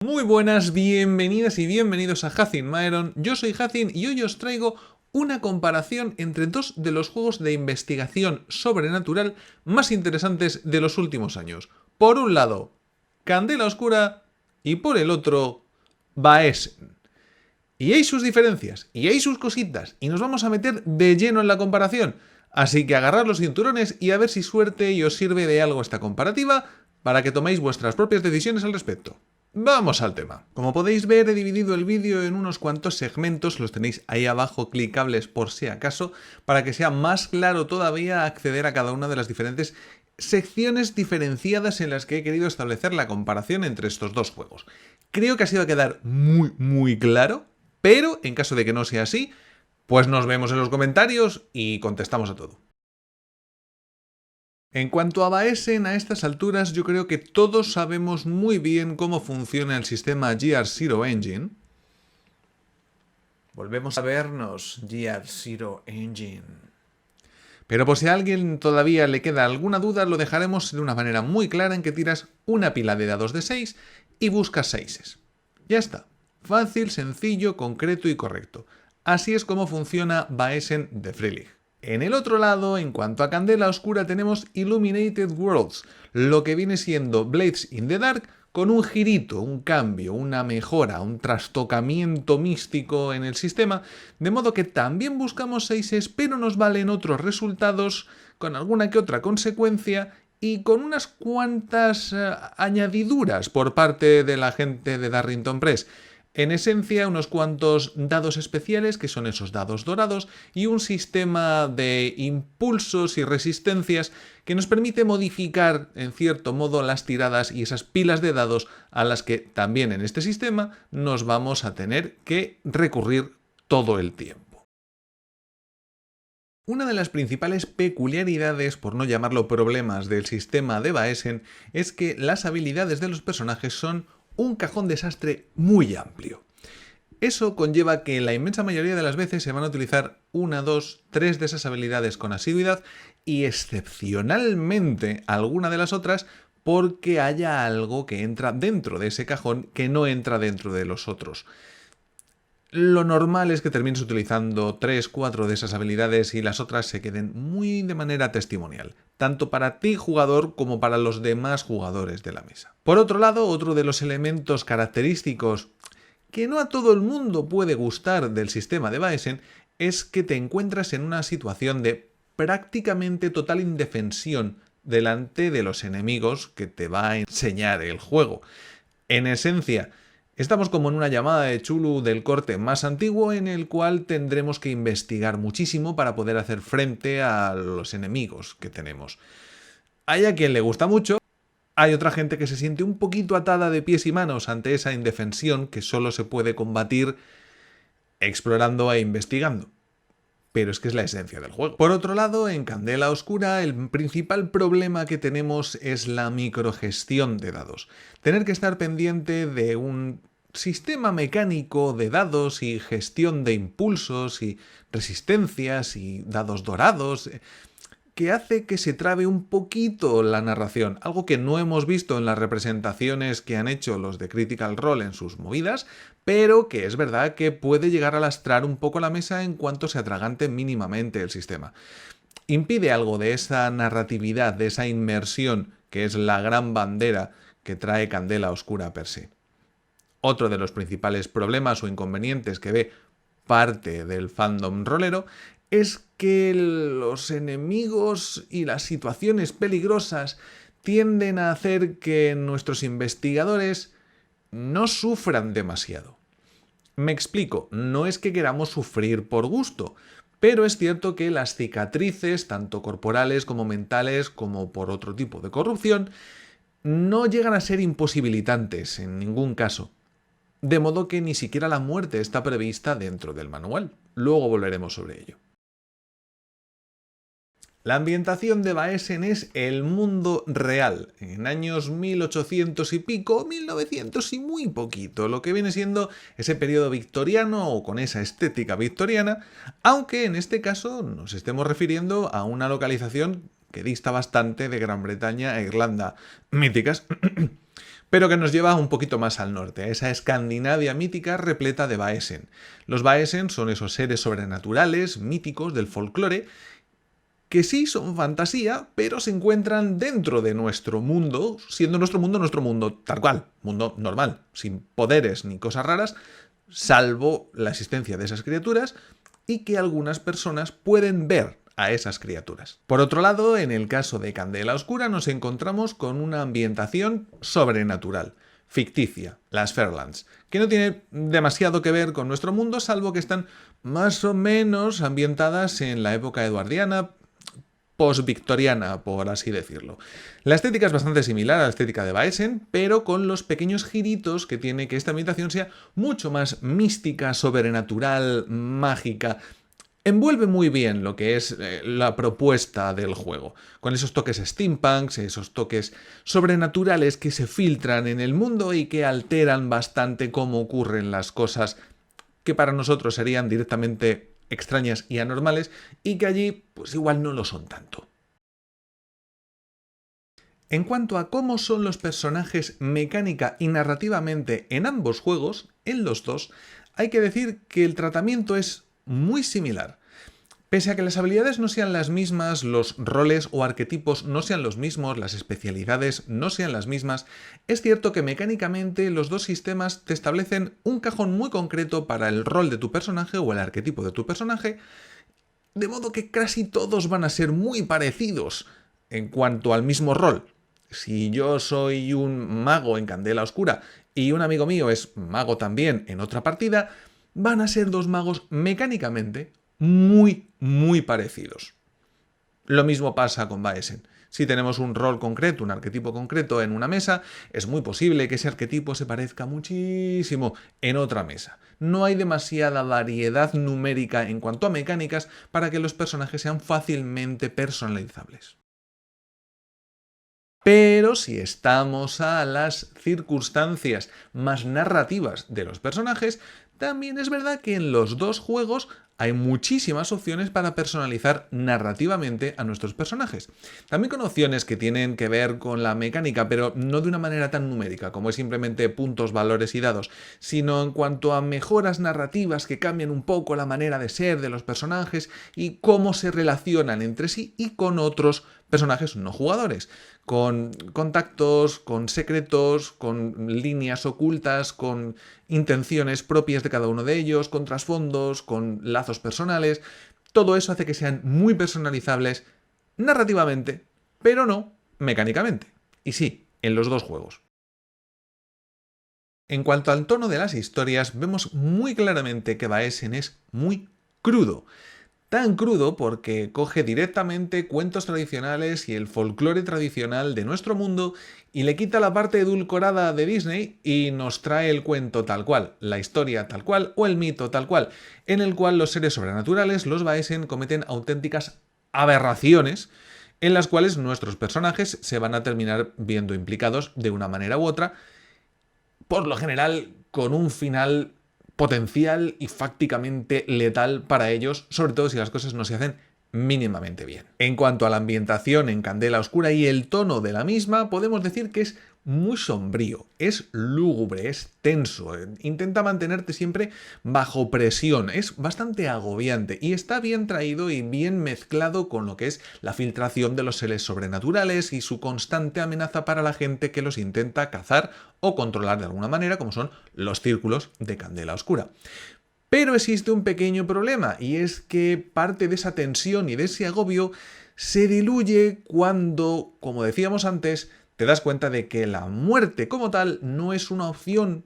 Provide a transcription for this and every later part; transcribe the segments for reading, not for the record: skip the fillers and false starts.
Muy buenas, bienvenidas y bienvenidos a Hazin Maeron. Yo soy Hazin y hoy os traigo una comparación entre dos de los juegos de investigación sobrenatural más interesantes de los últimos años. Por un lado, Candela Oscura y por el otro, Vaesen. Y hay sus diferencias, y hay sus cositas, y nos vamos a meter de lleno en la comparación. Así que agarrad los cinturones y a ver si suerte y os sirve de algo esta comparativa para que toméis vuestras propias decisiones al respecto. Vamos al tema. Como podéis ver, he dividido el vídeo en unos cuantos segmentos, los tenéis ahí abajo clicables por si acaso, para que sea más claro todavía acceder a cada una de las diferentes secciones diferenciadas en las que he querido establecer la comparación entre estos dos juegos. Creo que ha sido a quedar muy claro, pero en caso de que no sea así, pues nos vemos en los comentarios y contestamos a todo. En cuanto a Vaesen, a estas alturas yo creo que todos sabemos muy bien cómo funciona el sistema Gear Zero Engine. Volvemos a vernos, Gear Zero Engine. Pero por si a alguien todavía le queda alguna duda, lo dejaremos de una manera muy clara en que tiras una pila de dados de 6 y buscas 6. Ya está. Fácil, sencillo, concreto y correcto. Así es como funciona Vaesen de Frelig. En el otro lado, en cuanto a Candela Oscura, tenemos Illuminated Worlds, lo que viene siendo Blades in the Dark con un girito, un cambio, una mejora, un trastocamiento místico en el sistema, de modo que también buscamos 6, pero nos valen otros resultados con alguna que otra consecuencia y con unas cuantas añadiduras por parte de la gente de Darrington Press. En esencia, unos cuantos dados especiales, que son esos dados dorados, y un sistema de impulsos y resistencias que nos permite modificar, en cierto modo, las tiradas y esas pilas de dados a las que también en este sistema nos vamos a tener que recurrir todo el tiempo. Una de las principales peculiaridades, por no llamarlo problemas, del sistema de Vaesen es que las habilidades de los personajes son un cajón desastre muy amplio. Eso conlleva que la inmensa mayoría de las veces se van a utilizar 1, 2, 3 de esas habilidades con asiduidad y excepcionalmente alguna de las otras porque haya algo que entra dentro de ese cajón que no entra dentro de los otros. Lo normal es que termines utilizando 3, 4 de esas habilidades y las otras se queden muy de manera testimonial, tanto para ti jugador como para los demás jugadores de la mesa. Por otro lado, otro de los elementos característicos que no a todo el mundo puede gustar del sistema de Vaesen es que te encuentras en una situación de prácticamente total indefensión delante de los enemigos que te va a enseñar el juego. En esencia, estamos como en una llamada de Chulu del corte más antiguo en el cual tendremos que investigar muchísimo para poder hacer frente a los enemigos que tenemos. Hay a quien le gusta mucho, hay otra gente que se siente un poquito atada de pies y manos ante esa indefensión que solo se puede combatir explorando e investigando. Pero es que es la esencia del juego. Por otro lado, en Candela Oscura, el principal problema que tenemos es la microgestión de dados. Tener que estar pendiente de un sistema mecánico de dados y gestión de impulsos y resistencias y dados dorados que hace que se trabe un poquito la narración, algo que no hemos visto en las representaciones que han hecho los de Critical Role en sus movidas, pero que es verdad que puede llegar a lastrar un poco la mesa en cuanto se atragante mínimamente el sistema. Impide algo de esa narratividad, de esa inmersión, que es la gran bandera que trae Candela Oscura per se. Otro de los principales problemas o inconvenientes que ve parte del fandom rolero es que los enemigos y las situaciones peligrosas tienden a hacer que nuestros investigadores no sufran demasiado. Me explico, no es que queramos sufrir por gusto, pero es cierto que las cicatrices, tanto corporales como mentales, como por otro tipo de corrupción, no llegan a ser imposibilitantes en ningún caso. De modo que ni siquiera la muerte está prevista dentro del manual. Luego volveremos sobre ello. La ambientación de Vaesen es el mundo real, en años 1800 y pico, 1900 y muy poquito, lo que viene siendo ese periodo victoriano o con esa estética victoriana, aunque en este caso nos estemos refiriendo a una localización que dista bastante de Gran Bretaña e Irlanda míticas. pero que nos lleva un poquito más al norte, a esa Escandinavia mítica repleta de Vaesen. Los Vaesen son esos seres sobrenaturales, míticos del folclore, que sí son fantasía, pero se encuentran dentro de nuestro mundo, siendo nuestro mundo tal cual, mundo normal, sin poderes ni cosas raras, salvo la existencia de esas criaturas y que algunas personas pueden ver a esas criaturas. Por otro lado, en el caso de Candela Oscura nos encontramos con una ambientación sobrenatural, ficticia, las Fairlands, que no tiene demasiado que ver con nuestro mundo, salvo que están más o menos ambientadas en la época eduardiana, post-victoriana, por así decirlo. La estética es bastante similar a la estética de Vaesen, pero con los pequeños giritos que tiene que esta ambientación sea mucho más mística, sobrenatural, mágica. Envuelve muy bien lo que es la propuesta del juego, con esos toques steampunks, esos toques sobrenaturales que se filtran en el mundo y que alteran bastante cómo ocurren las cosas que para nosotros serían directamente extrañas y anormales y que allí pues igual no lo son tanto. En cuanto a cómo son los personajes mecánica y narrativamente en ambos juegos, en los dos, hay que decir que el tratamiento es muy similar. Pese a que las habilidades no sean las mismas, los roles o arquetipos no sean los mismos, las especialidades no sean las mismas, es cierto que mecánicamente los dos sistemas te establecen un cajón muy concreto para el rol de tu personaje o el arquetipo de tu personaje, de modo que casi todos van a ser muy parecidos en cuanto al mismo rol. Si yo soy un mago en Candela Oscura y un amigo mío es mago también en otra partida, van a ser dos magos mecánicamente muy parecidos. Lo mismo pasa con Vaesen. Si tenemos un rol concreto, un arquetipo concreto en una mesa, es muy posible que ese arquetipo se parezca muchísimo en otra mesa. No hay demasiada variedad numérica en cuanto a mecánicas para que los personajes sean fácilmente personalizables. Pero si estamos a las circunstancias más narrativas de los personajes, también es verdad que en los dos juegos hay muchísimas opciones para personalizar narrativamente a nuestros personajes. También con opciones que tienen que ver con la mecánica, pero no de una manera tan numérica, como es simplemente puntos, valores y dados, sino en cuanto a mejoras narrativas que cambian un poco la manera de ser de los personajes y cómo se relacionan entre sí y con otros personajes no jugadores, con contactos, con secretos, con líneas ocultas, con intenciones propias de cada uno de ellos, con trasfondos, con lazos personales. Todo eso hace que sean muy personalizables narrativamente, pero no mecánicamente. Y sí, en los dos juegos. En cuanto al tono de las historias, vemos muy claramente que Vaesen es muy crudo. Tan crudo porque coge directamente cuentos tradicionales y el folclore tradicional de nuestro mundo y le quita la parte edulcorada de Disney y nos trae el cuento tal cual, la historia tal cual o el mito tal cual, en el cual los seres sobrenaturales, los Vaesen, cometen auténticas aberraciones en las cuales nuestros personajes se van a terminar viendo implicados de una manera u otra, por lo general con un final potencial y fácticamente letal para ellos, sobre todo si las cosas no se hacen mínimamente bien. En cuanto a la ambientación en Candela Oscura y el tono de la misma, podemos decir que es muy sombrío, es lúgubre, es tenso, intenta mantenerte siempre bajo presión, es bastante agobiante y está bien traído y bien mezclado con lo que es la filtración de los seres sobrenaturales y su constante amenaza para la gente que los intenta cazar o controlar de alguna manera, como son los círculos de Candela Oscura. Pero existe un pequeño problema, y es que parte de esa tensión y de ese agobio se diluye cuando, como decíamos antes, te das cuenta de que la muerte como tal no es una opción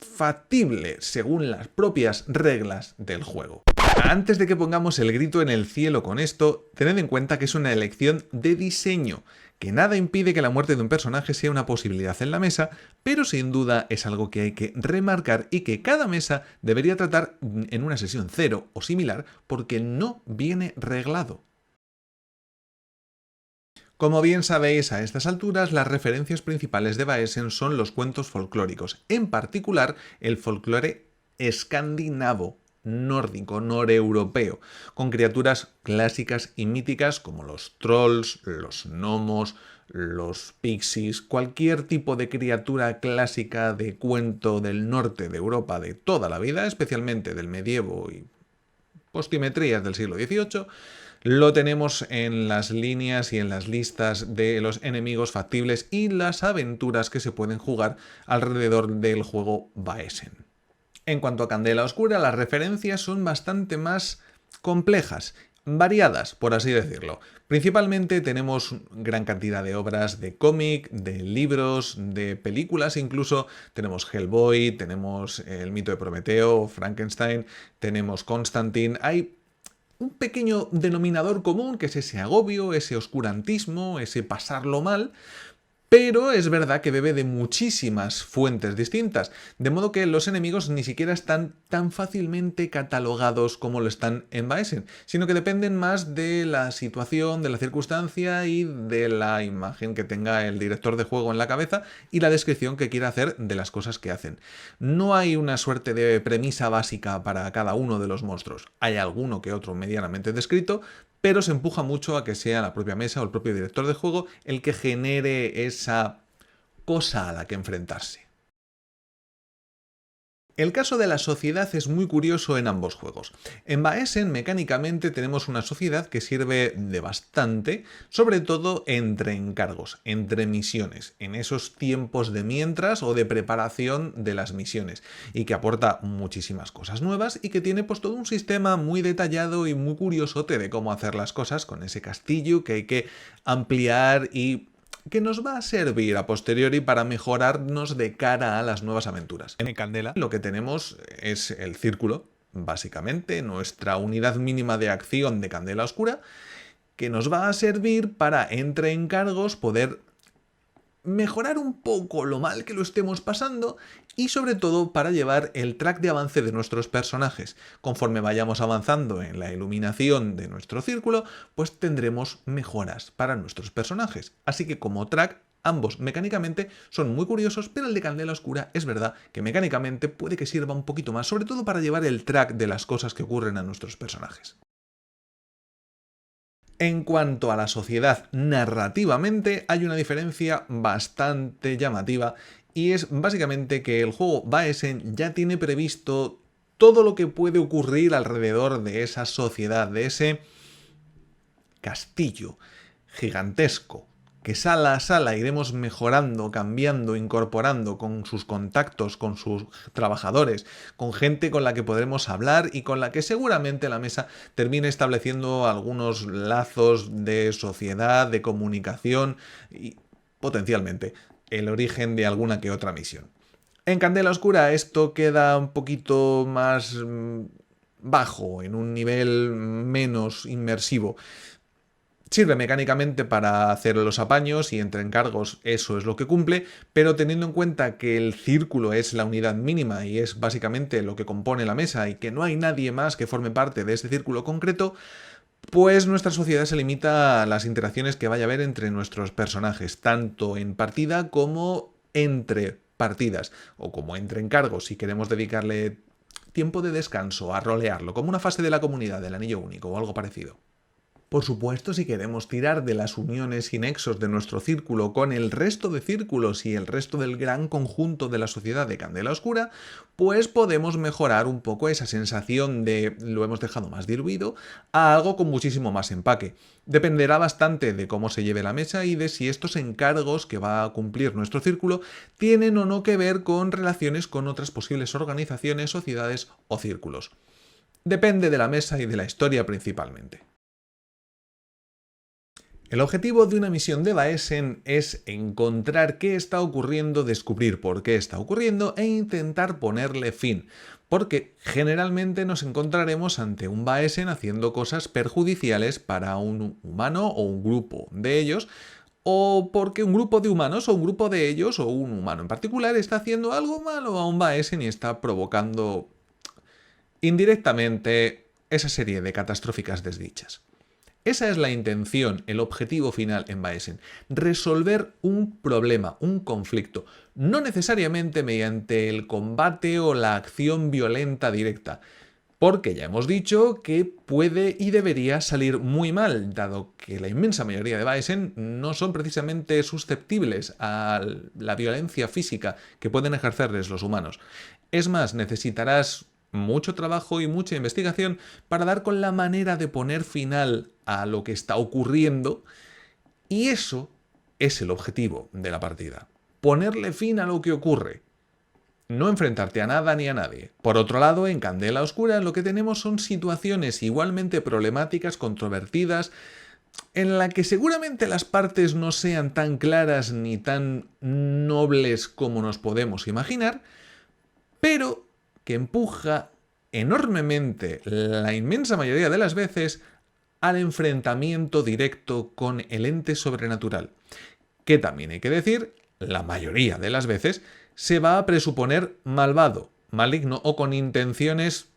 factible según las propias reglas del juego. Antes de que pongamos el grito en el cielo con esto, tened en cuenta que es una elección de diseño, que nada impide que la muerte de un personaje sea una posibilidad en la mesa, pero sin duda es algo que hay que remarcar y que cada mesa debería tratar en una sesión 0 o similar porque no viene reglado. Como bien sabéis a estas alturas, las referencias principales de Vaesen son los cuentos folclóricos, en particular el folclore escandinavo, nórdico, noreuropeo, con criaturas clásicas y míticas como los trolls, los gnomos, los pixies, cualquier tipo de criatura clásica de cuento del norte de Europa de toda la vida, especialmente del medievo y postimetrías del siglo XVIII, lo tenemos en las líneas y en las listas de los enemigos factibles y las aventuras que se pueden jugar alrededor del juego Vaesen. En cuanto a Candela Oscura, las referencias son bastante más complejas, variadas, por así decirlo. Principalmente tenemos gran cantidad de obras de cómic, de libros, de películas incluso. Tenemos Hellboy, tenemos El mito de Prometeo, Frankenstein, tenemos Constantine. Hay un pequeño denominador común, que es ese agobio, ese oscurantismo, ese pasarlo mal, pero es verdad que bebe de muchísimas fuentes distintas, de modo que los enemigos ni siquiera están tan fácilmente catalogados como lo están en Vaesen, sino que dependen más de la situación, de la circunstancia y de la imagen que tenga el director de juego en la cabeza y la descripción que quiera hacer de las cosas que hacen. No hay una suerte de premisa básica para cada uno de los monstruos. Hay alguno que otro medianamente descrito, pero se empuja mucho a que sea la propia mesa o el propio director de juego el que genere esa cosa a la que enfrentarse. El caso de la sociedad es muy curioso en ambos juegos. En Vaesen, mecánicamente, tenemos una sociedad que sirve de bastante, sobre todo entre encargos, entre misiones, en esos tiempos de mientras o de preparación de las misiones, y que aporta muchísimas cosas nuevas y que tiene pues todo un sistema muy detallado y muy curiosote de cómo hacer las cosas con ese castillo que hay que ampliar y que nos va a servir a posteriori para mejorarnos de cara a las nuevas aventuras. En Candela lo que tenemos es el círculo, básicamente, nuestra unidad mínima de acción de Candela Oscura, que nos va a servir para, entre encargos, poder mejorar un poco lo mal que lo estemos pasando y sobre todo para llevar el track de avance de nuestros personajes. Conforme vayamos avanzando en la iluminación de nuestro círculo, pues tendremos mejoras para nuestros personajes. Así que como track, ambos mecánicamente son muy curiosos, pero el de Candela Oscura es verdad que mecánicamente puede que sirva un poquito más, sobre todo para llevar el track de las cosas que ocurren a nuestros personajes. En cuanto a la sociedad, narrativamente hay una diferencia bastante llamativa y es básicamente que el juego Vaesen ya tiene previsto todo lo que puede ocurrir alrededor de esa sociedad, de ese castillo gigantesco, que sala a sala iremos mejorando, cambiando, incorporando con sus contactos, con sus trabajadores, con gente con la que podremos hablar y con la que seguramente la mesa termine estableciendo algunos lazos de sociedad, de comunicación y potencialmente el origen de alguna que otra misión. En Candela Oscura esto queda un poquito más bajo, en un nivel menos inmersivo. Sirve mecánicamente para hacer los apaños y entre encargos eso es lo que cumple, pero teniendo en cuenta que el círculo es la unidad mínima y es básicamente lo que compone la mesa y que no hay nadie más que forme parte de ese círculo concreto, pues nuestra sociedad se limita a las interacciones que vaya a haber entre nuestros personajes, tanto en partida como entre partidas, o como entre encargos si queremos dedicarle tiempo de descanso a rolearlo, como una fase de la comunidad del anillo único o algo parecido. Por supuesto, si queremos tirar de las uniones y nexos de nuestro círculo con el resto de círculos y el resto del gran conjunto de la sociedad de Candela Oscura, pues podemos mejorar un poco esa sensación de lo hemos dejado más diluido a algo con muchísimo más empaque. Dependerá bastante de cómo se lleve la mesa y de si estos encargos que va a cumplir nuestro círculo tienen o no que ver con relaciones con otras posibles organizaciones, sociedades o círculos. Depende de la mesa y de la historia principalmente. El objetivo de una misión de Vaesen es encontrar qué está ocurriendo, descubrir por qué está ocurriendo e intentar ponerle fin, porque generalmente nos encontraremos ante un Vaesen haciendo cosas perjudiciales para un humano o un grupo de ellos, o porque un grupo de humanos o un grupo de ellos o un humano en particular está haciendo algo malo a un Vaesen y está provocando indirectamente esa serie de catastróficas desdichas. Esa es la intención, el objetivo final en Vaesen, resolver un problema, un conflicto, no necesariamente mediante el combate o la acción violenta directa, Porque ya hemos dicho que puede y debería salir muy mal, dado que la inmensa mayoría de Baesen no son precisamente susceptibles a la violencia física que pueden ejercerles los humanos. Es más, necesitarás mucho trabajo y mucha investigación para dar con la manera de poner final a lo que está ocurriendo, y eso es el objetivo de la partida. Ponerle fin a lo que ocurre. No enfrentarte a nada ni a nadie. Por otro lado, en Candela Oscura lo que tenemos son situaciones igualmente problemáticas, controvertidas, en la que seguramente las partes no sean tan claras ni tan nobles como nos podemos imaginar, pero que empuja enormemente, la inmensa mayoría de las veces, al enfrentamiento directo con el ente sobrenatural, que también hay que decir, la mayoría de las veces, se va a presuponer malvado, maligno o con intenciones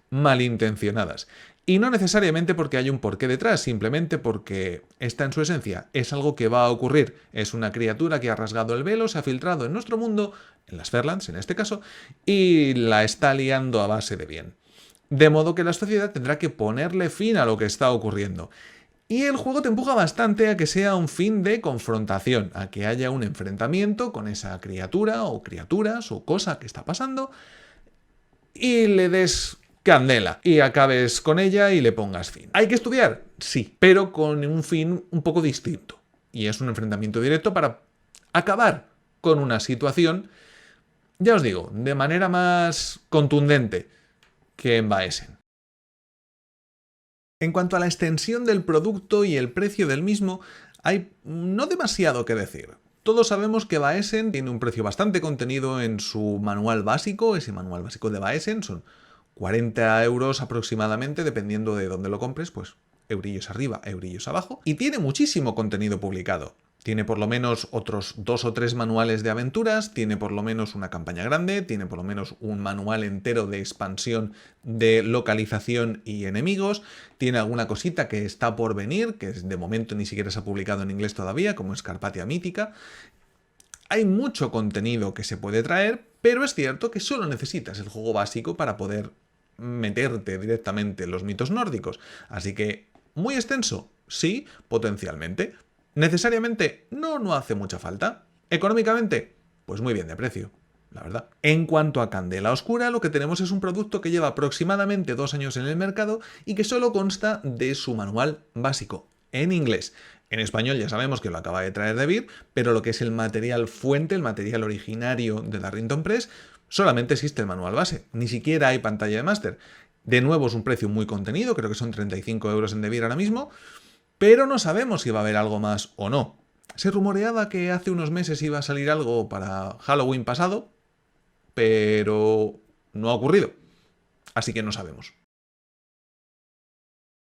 malintencionadas. Y no necesariamente porque hay un porqué detrás, simplemente porque está en su esencia, es algo que va a ocurrir, es una criatura que ha rasgado el velo, se ha filtrado en nuestro mundo, en las Fairlands en este caso, y la está liando a base de bien. De modo que la sociedad tendrá que ponerle fin a lo que está ocurriendo. Y el juego te empuja bastante a que sea un fin de confrontación, a que haya un enfrentamiento con esa criatura o criaturas o cosa que está pasando y le des candela y acabes con ella y le pongas fin. ¿Hay que estudiar? Sí, pero con un fin un poco distinto. Y es un enfrentamiento directo para acabar con una situación, ya os digo, de manera más contundente que en Baesen. En cuanto a la extensión del producto y el precio del mismo, hay no demasiado que decir. Todos sabemos que Baesen tiene un precio bastante contenido en su manual básico. Ese manual básico de Baesen son 40 euros aproximadamente, dependiendo de dónde lo compres, pues eurillos arriba, eurillos abajo. Y tiene muchísimo contenido publicado. Tiene por lo menos otros 2 o 3 manuales de aventuras, tiene por lo menos una campaña grande, tiene por lo menos un manual entero de expansión de localización y enemigos, tiene alguna cosita que está por venir, que de momento ni siquiera se ha publicado en inglés todavía, como es Carpatia Mítica. Hay mucho contenido que se puede traer, pero es cierto que solo necesitas el juego básico para poder meterte directamente en los mitos nórdicos. Así que, ¿muy extenso? Sí, potencialmente. ¿Necesariamente? No hace mucha falta. ¿Económicamente? Pues muy bien de precio, la verdad. En cuanto a Candela Oscura, lo que tenemos es un producto que lleva aproximadamente 2 años en el mercado y que solo consta de su manual básico, en inglés. En español ya sabemos que lo acaba de traer de Vir, pero lo que es el material fuente, el material originario de Darrington Press, solamente existe el manual base, ni siquiera hay pantalla de máster. De nuevo es un precio muy contenido, creo que son 35 euros en Devir ahora mismo, pero no sabemos si va a haber algo más o no. Se rumoreaba que hace unos meses iba a salir algo para Halloween pasado, pero no ha ocurrido, así que no sabemos.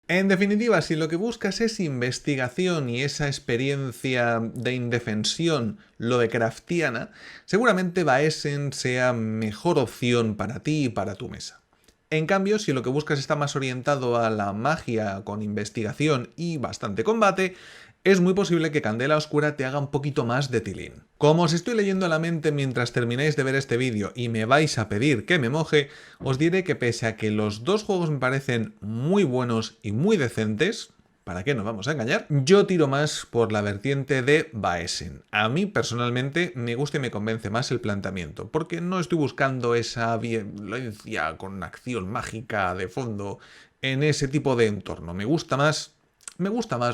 En definitiva, si lo que buscas es investigación y esa experiencia de indefensión Lovecraftiana, seguramente Baesen sea mejor opción para ti y para tu mesa. En cambio, si lo que buscas está más orientado a la magia con investigación y bastante combate, es muy posible que Candela Oscura te haga un poquito más de tilín. Como os estoy leyendo la mente mientras termináis de ver este vídeo y me vais a pedir que me moje, os diré que pese a que los dos juegos me parecen muy buenos y muy decentes, ¿para qué nos vamos a engañar? Yo tiro más por la vertiente de Baesen. A mí personalmente me gusta y me convence más el planteamiento, porque no estoy buscando esa violencia con acción mágica de fondo en ese tipo de entorno. Me gusta más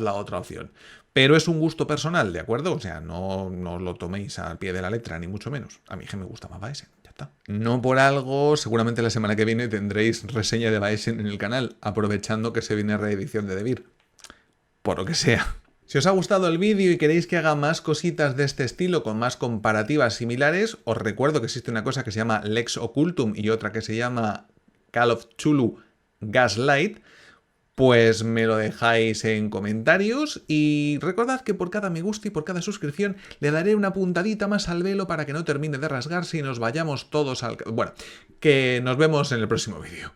la otra opción. Pero es un gusto personal, ¿de acuerdo? O sea, no lo toméis al pie de la letra, ni mucho menos. A mí que me gusta más Baesen, ya está. No por algo, seguramente la semana que viene tendréis reseña de Baesen en el canal, aprovechando que se viene reedición de Devir. Por lo que sea. Si os ha gustado el vídeo y queréis que haga más cositas de este estilo con más comparativas similares, os recuerdo que existe una cosa que se llama Lex Occultum y otra que se llama Call of Cthulhu Gaslight, pues me lo dejáis en comentarios y recordad que por cada me gusta y por cada suscripción le daré una puntadita más al velo para que no termine de rasgarse y nos vayamos todos al... Bueno, que nos vemos en el próximo vídeo.